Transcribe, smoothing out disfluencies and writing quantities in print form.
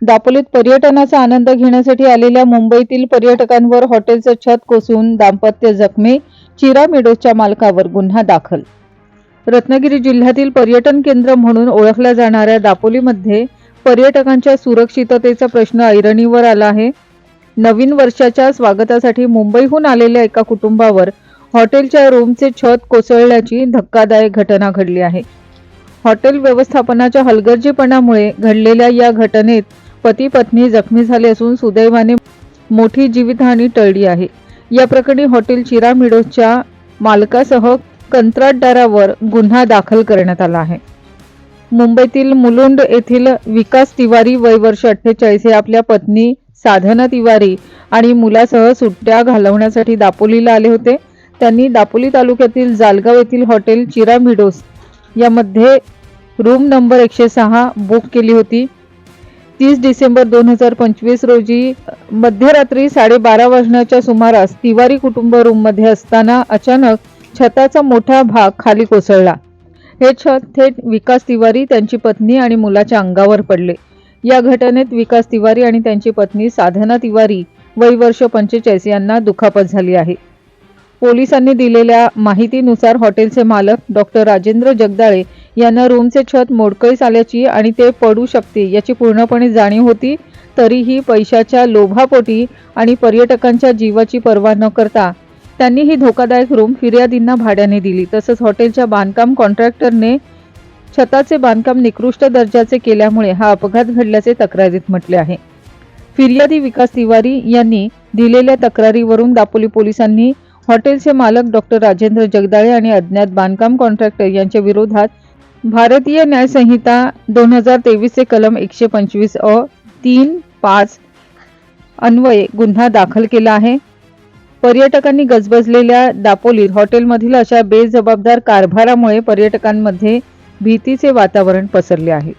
दापोलीत पर्यटनाचा आनंद घेण्यासाठी आलेल्या मुंबईतील पर्यटकांवर हॉटेलचं छत कोसळून दाम्पत्य जखमी, चिरा मेडोसच्या मालकावर गुन्हा दाखल. रत्नागिरी जिल्ह्यातील पर्यटन केंद्र म्हणून ओळखल्या जाणाऱ्या दापोलीमध्ये पर्यटकांच्या सुरक्षिततेचा प्रश्न ऐरणीवर आला आहे. नवीन वर्षाच्या स्वागतासाठी मुंबईहून आलेल्या एका कुटुंबावर हॉटेलच्या रूमचे छत कोसळल्याची धक्कादायक घटना घडली आहे. हॉटेल व्यवस्थापनाच्या हलगर्जीपणामुळे घडलेल्या या घटनेत पती पत्नी जखमी झाले असून सुदैवाने मोठी जीवितहानी टळली आहे. या प्रकरणी हॉटेल चिरा मेडोसच्या मालकासह कंत्राटदारावर गुन्हा दाखल करण्यात आला आहे. मुंबईतील मुलुंड येथील विकास तिवारी वय वर्ष 48 हे आपल्या पत्नी साधना तिवारी आणि मुलासह सुट्ट्या घालवण्यासाठी दापोलीला आले होते. त्यांनी दापोली तालुक्यातील जालगाव येथील हॉटेल चिरा मेडोस यामध्ये रूम नंबर 106 बुक केली होती. 30 डिसेंबर 2025 रोजी मध्यरात्री 12:30 वाजण्याच्या सुमारास तिवारी कुटुंब रूममध्ये असताना अचानक छताचा मोठा भाग खाली कोसळला. हे छत थेट विकास तिवारी, त्यांची पत्नी आणि मुलाच्या अंगावर पडले. या घटनेत विकास तिवारी आणि त्यांची पत्नी साधना तिवारी वय वर्ष 45 यांना दुखापत झाली आहे. पोलिसांनी दिलेल्या माहितीनुसार हॉटेलचे मालक डॉक्टर राजेंद्र जगदाळे यांना रूमचे छत मोडकळीस आल्याची आणि ते पडू शकते याची पूर्णपणे जाणीव होती. तरीही पैशाच्या लोभापोटी आणि पर्यटकांच्या जीवाची पर्वा न करता त्यांनी ही धोकादायक रूम फिर्यादींना भाड्याने दिली. तसंच हॉटेलच्या बांधकाम कॉन्ट्रॅक्टरने छताचे बांधकाम निकृष्ट दर्जाचे केल्यामुळे हा अपघात घडल्याचे तक्रारीत म्हटले आहे. फिर्यादी विकास तिवारी यांनी दिलेल्या तक्रारीवरून दापोली पोलिसांनी हॉटेलचे मालक डॉक्टर राजेंद्र जगदाळे आणि अज्ञात बांधकाम कॉन्ट्रॅक्टर यांच्या विरोधात भारतीय न्याय संहिता 2023 चे कलम 125 अ 3-5 अन्वये गुन्हा दाखल केला आहे. पर्यटकांनी गजबजलेल्या दापोलीत हॉटेलमधील अशा बेजबाबदार कारभारामुळे पर्यटकांमध्ये भीतीचे वातावरण पसरले आहे.